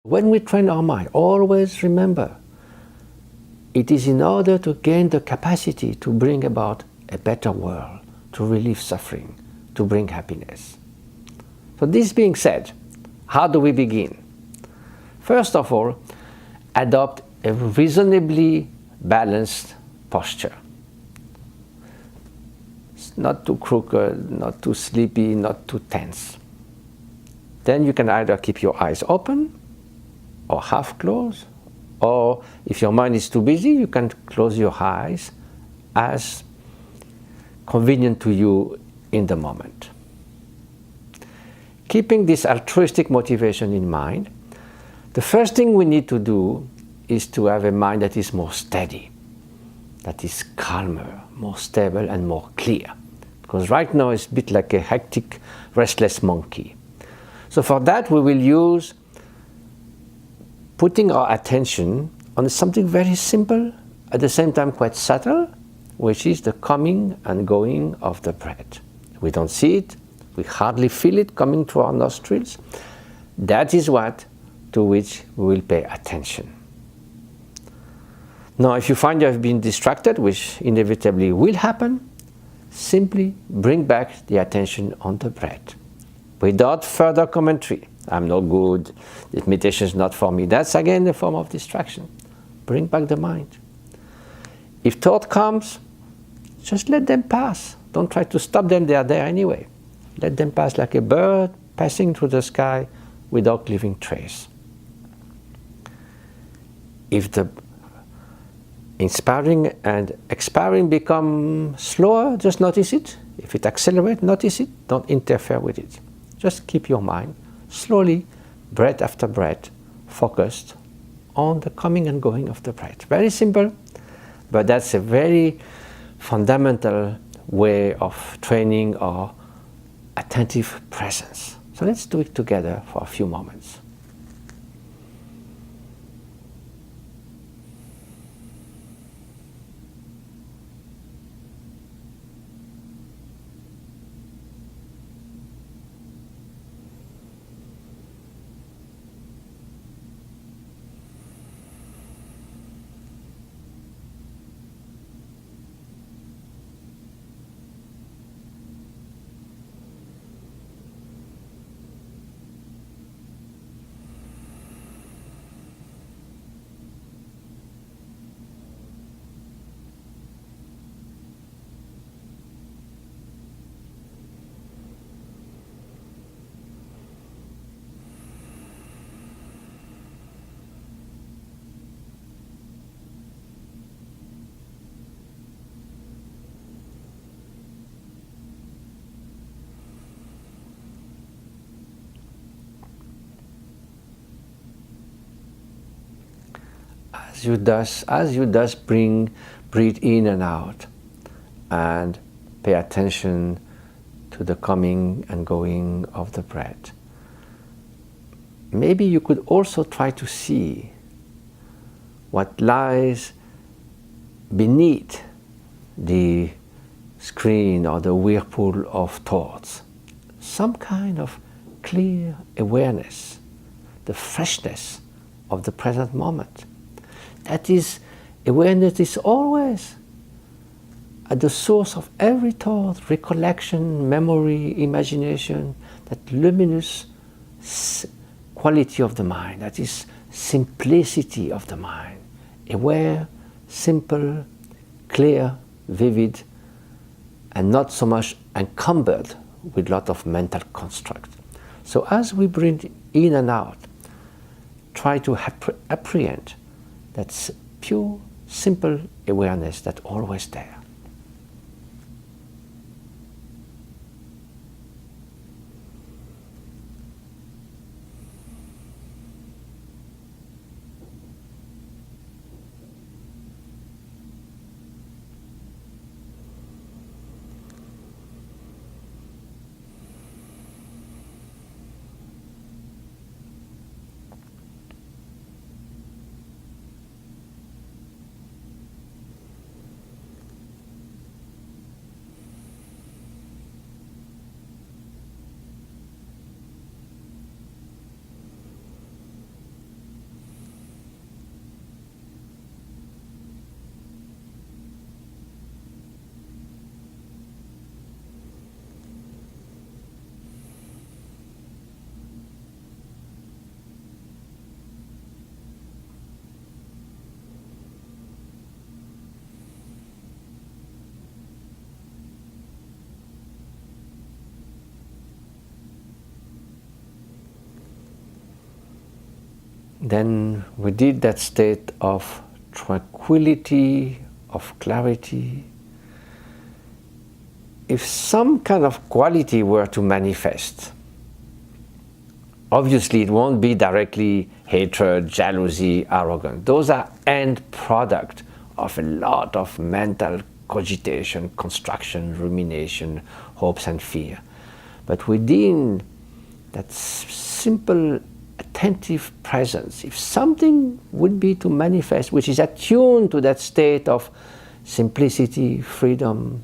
When we train our mind, always remember, it is in order to gain the capacity to bring about a better world, to relieve suffering, to bring happiness. So this being said, how do we begin? First of all, adopt a reasonably balanced posture. It's not too crooked, not too sleepy, not too tense. Then you can either keep your eyes open or half closed, or if your mind is too busy, you can close your eyes as convenient to you in the moment. Keeping this altruistic motivation in mind, the first thing we need to do is to have a mind that is more steady, that is calmer, more stable and more clear. Because right now it's a bit like a hectic, restless monkey. So for that we will use putting our attention on something very simple, at the same time quite subtle, which is the coming and going of the breath. We don't see it, we hardly feel it coming through our nostrils. That is what to which we will pay attention. Now, if you find you have been distracted, which inevitably will happen, simply bring back the attention on the breath. Without further commentary. I'm no good, this meditation is not for me. That's again a form of distraction. Bring back the mind. If thought comes, just let them pass. Don't try to stop them, they are there anyway. Let them pass like a bird passing through the sky without leaving trace. If the inspiring and expiring become slower, just notice it. If it accelerates, notice it. Don't interfere with it. Just keep your mind slowly, breath after breath, focused on the coming and going of the breath. Very simple, but that's a very fundamental way of training our attentive presence. So let's do it together for a few moments. As you thus breathe in and out and pay attention to the coming and going of the breath, maybe you could also try to see what lies beneath the screen or the whirlpool of thoughts. Some kind of clear awareness, the freshness of the present moment. That is, awareness is always at the source of every thought, recollection, memory, imagination, that luminous quality of the mind, that is simplicity of the mind. Aware, simple, clear, vivid, and not so much encumbered with a lot of mental construct. So as we breathe in and out, try to apprehend that pure, simple awareness that's always there. then within that state of tranquility, of clarity, if some kind of quality were to manifest, obviously it won't be directly hatred, jealousy, arrogance. Those are end product of a lot of mental cogitation, construction, rumination, hopes and fear. But within that simple attentive presence, if something would be to manifest which is attuned to that state of simplicity, freedom,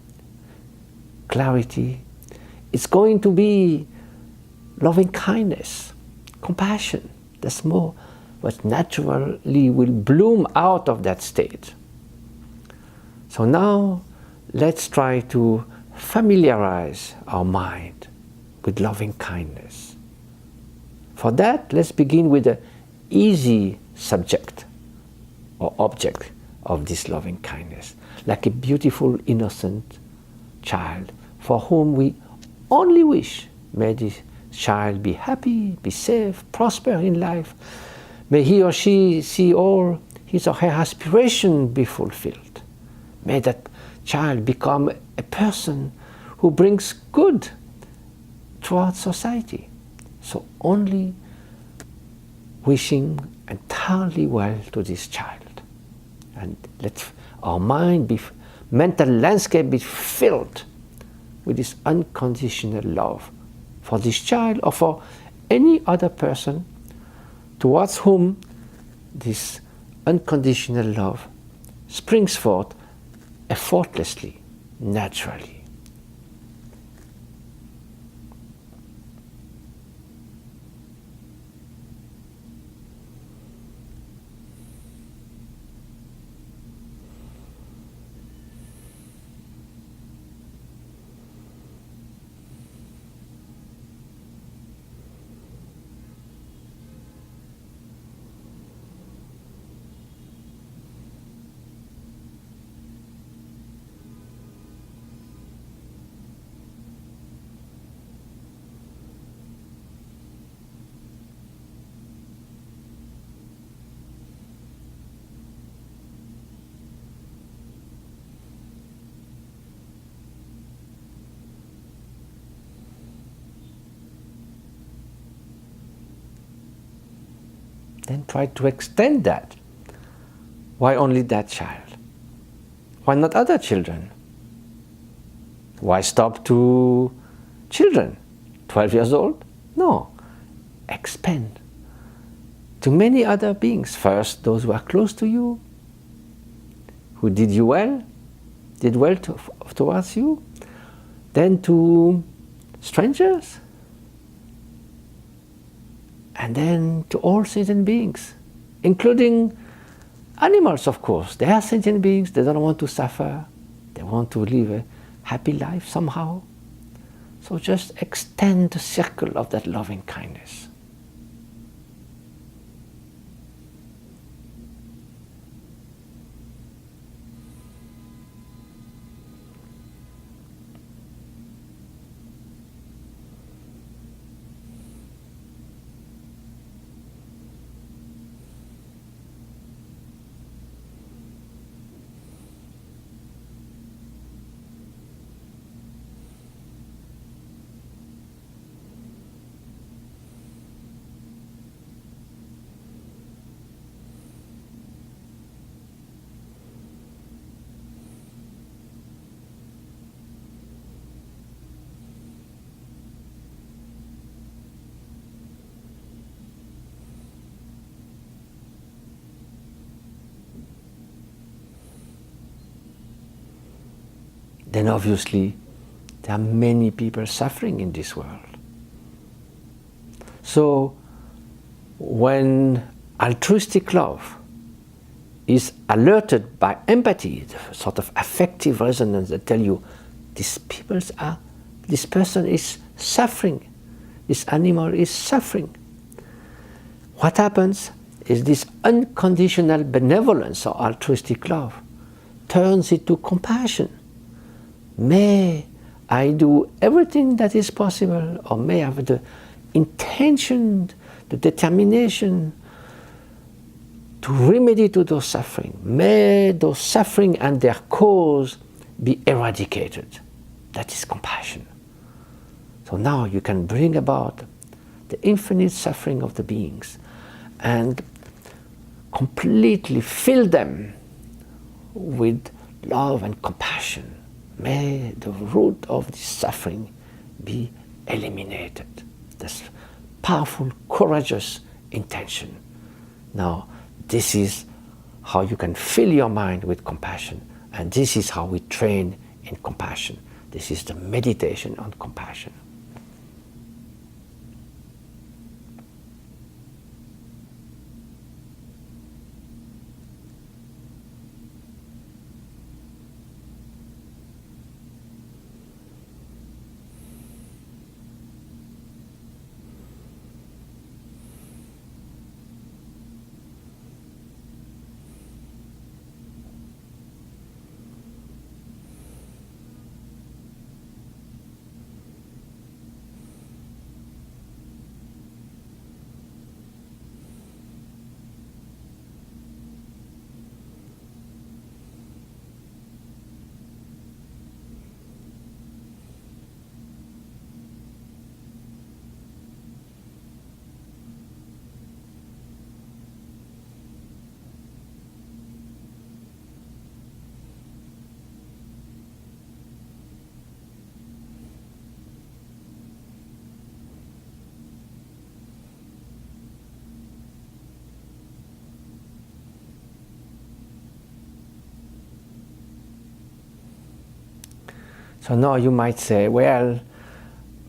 clarity, it's going to be loving kindness, compassion. That's more what naturally will bloom out of that state. So now let's try to familiarize our mind with loving kindness. For that, let's begin with an easy subject or object of this loving kindness, like a beautiful, innocent child for whom we only wish, may this child be happy, be safe, prosper in life. May he or she see all his or her aspiration be fulfilled. May that child become a person who brings good towards society. So only wishing entirely well to this child. And let our mind be, mental landscape be filled with this unconditional love for this child or for any other person towards whom this unconditional love springs forth effortlessly, naturally. Then try to extend that. Why only that child? Why not other children? Why stop to children? 12 years old? No. Expand to many other beings. First, those who are close to you, who did you well, did well towards you. Then to strangers. And then to all sentient beings, including animals, of course. They are sentient beings, they don't want to suffer, they want to live a happy life somehow. So just extend the circle of that loving kindness. Then obviously there are many people suffering in this world. So when altruistic love is alerted by empathy, the sort of affective resonance that tell you this person is suffering, this animal is suffering. What happens is this unconditional benevolence or altruistic love turns into compassion. May I do everything that is possible, or may I have the intention, the determination to remedy to those suffering. May those suffering and their cause be eradicated. That is compassion. So now you can bring about the infinite suffering of the beings and completely fill them with love and compassion. May the root of this suffering be eliminated. That's powerful, courageous intention. Now, this is how you can fill your mind with compassion, and this is how we train in compassion. This is the meditation on compassion. So now you might say, well,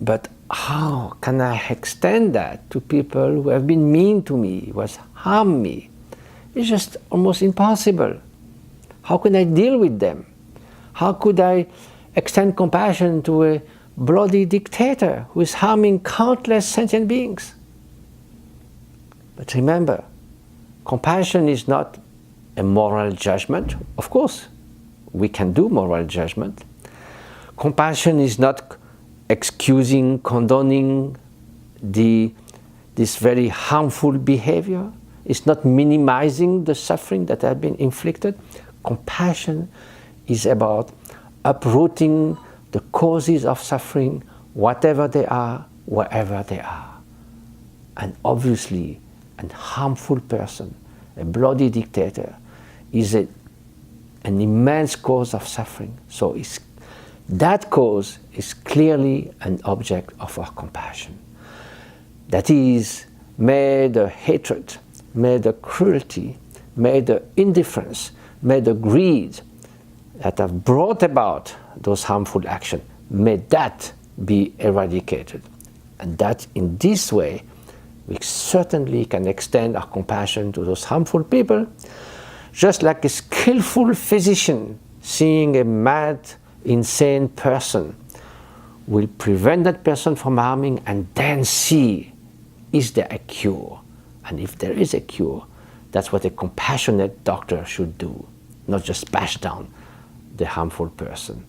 but how can I extend that to people who have been mean to me, who has harmed me? It's just almost impossible. How can I deal with them? How could I extend compassion to a bloody dictator who is harming countless sentient beings? But remember, compassion is not a moral judgment. Of course, we can do moral judgment. Compassion is not excusing, condoning this very harmful behavior. It's not minimizing the suffering that has been inflicted. Compassion is about uprooting the causes of suffering, whatever they are, wherever they are. And obviously, a harmful person, a bloody dictator, is an immense cause of suffering. So that cause is clearly an object of our compassion. That is, may the hatred, may the cruelty, may the indifference, may the greed that have brought about those harmful actions, may that be eradicated. And that in this way, we certainly can extend our compassion to those harmful people, just like a skillful physician seeing a mad, insane person will prevent that person from harming and then see, is there a cure? And if there is a cure, that's what a compassionate doctor should do, not just bash down the harmful person.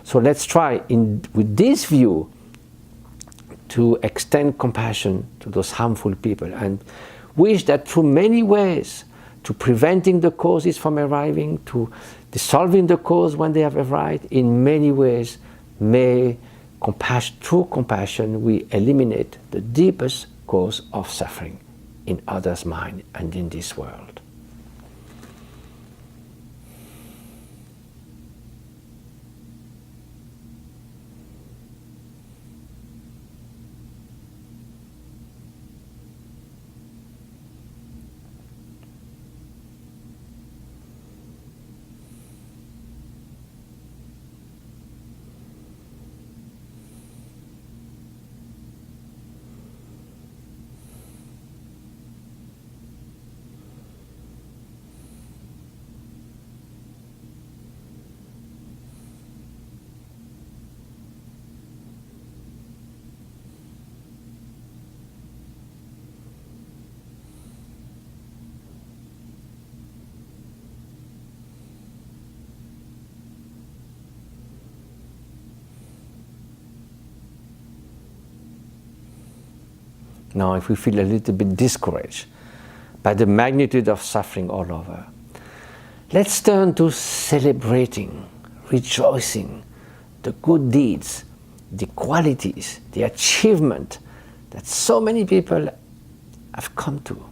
So let's try, with this view, to extend compassion to those harmful people and wish that through many ways, to preventing the causes from arriving, to dissolving the cause when they have arrived, in many ways, may through compassion we eliminate the deepest cause of suffering in others' mind and in this world. Now, if we feel a little bit discouraged by the magnitude of suffering all over. Let's turn to celebrating, rejoicing the good deeds, the qualities, the achievement that so many people have come to.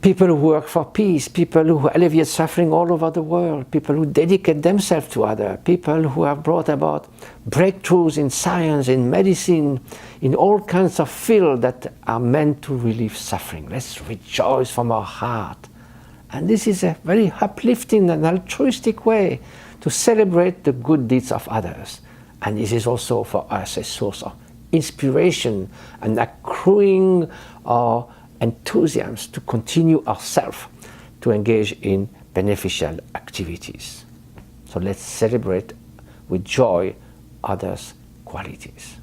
People who work for peace, people who alleviate suffering all over the world, people who dedicate themselves to others, people who have brought about breakthroughs in science, in medicine, in all kinds of fields that are meant to relieve suffering. Let's rejoice from our heart. And this is a very uplifting and altruistic way to celebrate the good deeds of others. And this is also for us a source of inspiration and accruing our enthusiasm to continue ourselves to engage in beneficial activities. So let's celebrate with joy others' qualities.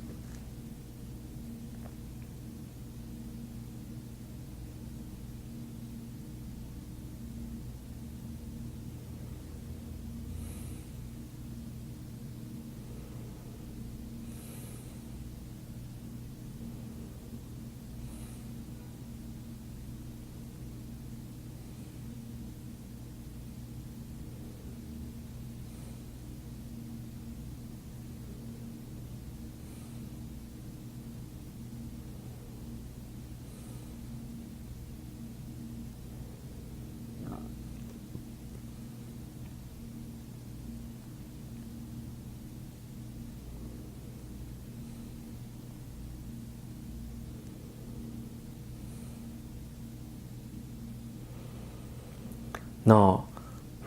Now,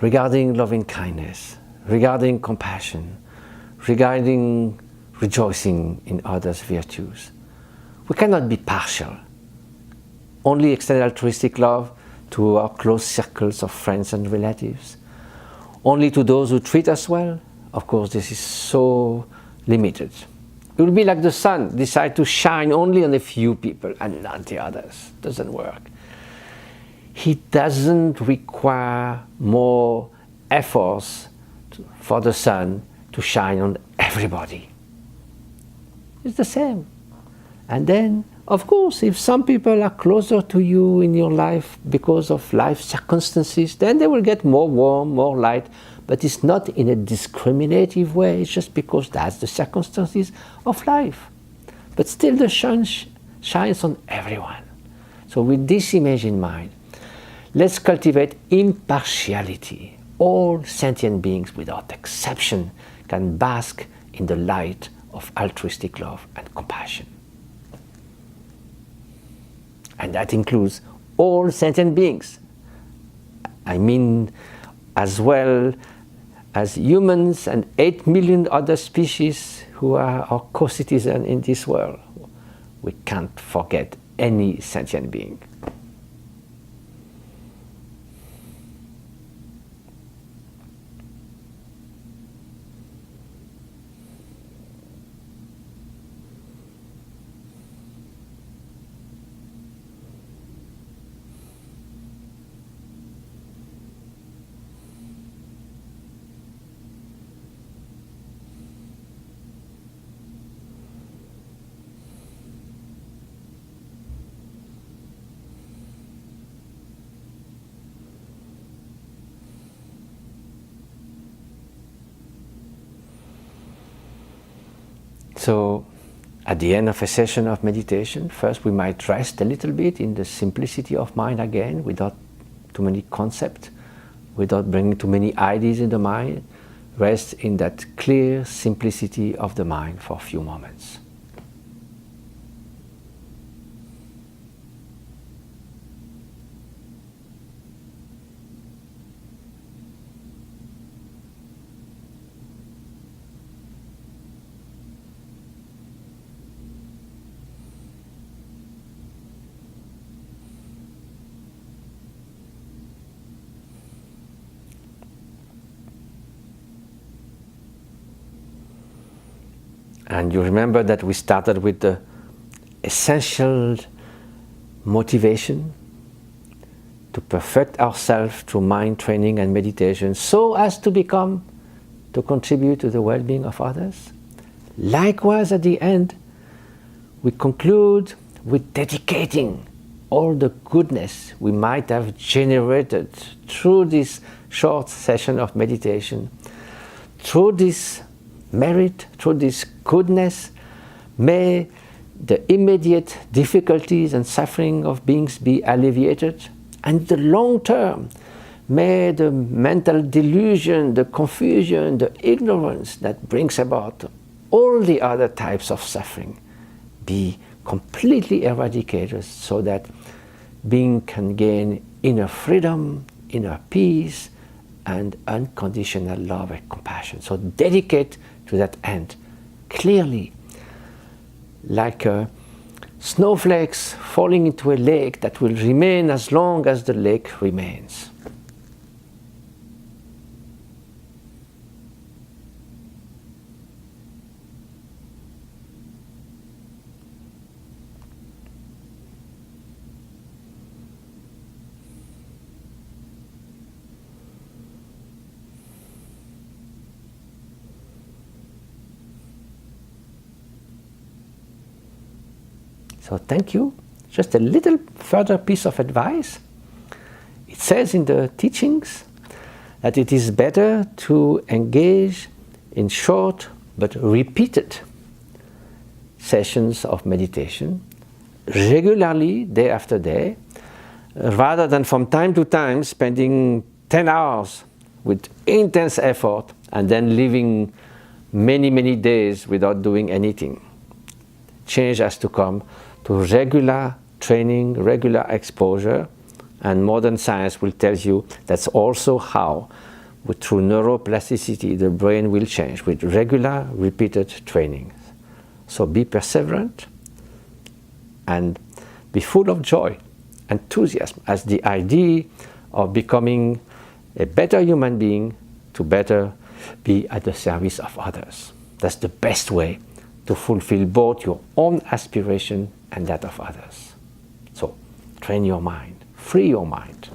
regarding loving kindness, regarding compassion, regarding rejoicing in others' virtues, we cannot be partial. Only extend altruistic love to our close circles of friends and relatives. Only to those who treat us well. Of course, this is so limited. It will be like the sun, decide to shine only on a few people and not the others. Doesn't work. He doesn't require more efforts for the sun to shine on everybody. It's the same. And then, of course, if some people are closer to you in your life because of life circumstances, then they will get more warm, more light, but it's not in a discriminative way, it's just because that's the circumstances of life. But still the sun shines on everyone. So with this image in mind, let's cultivate impartiality. All sentient beings, without exception, can bask in the light of altruistic love and compassion. And that includes all sentient beings. I mean, as well as humans and 8 million other species who are our co-citizens in this world. We can't forget any sentient being. So, at the end of a session of meditation, first we might rest a little bit in the simplicity of mind again, without too many concepts, without bringing too many ideas in the mind. Rest in that clear simplicity of the mind for a few moments. And you remember that we started with the essential motivation to perfect ourselves through mind training and meditation so as to contribute to the well-being of others. Likewise, at the end, we conclude with dedicating all the goodness we might have generated through this short session of meditation, through this merit, through this goodness, may the immediate difficulties and suffering of beings be alleviated, and the long term, may the mental delusion, the confusion, the ignorance that brings about all the other types of suffering be completely eradicated, so that being can gain inner freedom, inner peace, and unconditional love and compassion. So dedicate to that end, clearly, like snowflakes falling into a lake that will remain as long as the lake remains. So thank you. Just a little further piece of advice. It says in the teachings that it is better to engage in short but repeated sessions of meditation regularly, day after day, rather than from time to time spending 10 hours with intense effort and then living many days without doing anything. Change has to come to regular training, regular exposure, and modern science will tell you that's also how, through neuroplasticity, the brain will change with regular, repeated training. So be perseverant and be full of joy, enthusiasm, as the idea of becoming a better human being to better be at the service of others. That's the best way to fulfill both your own aspiration and that of others. So train your mind, free your mind.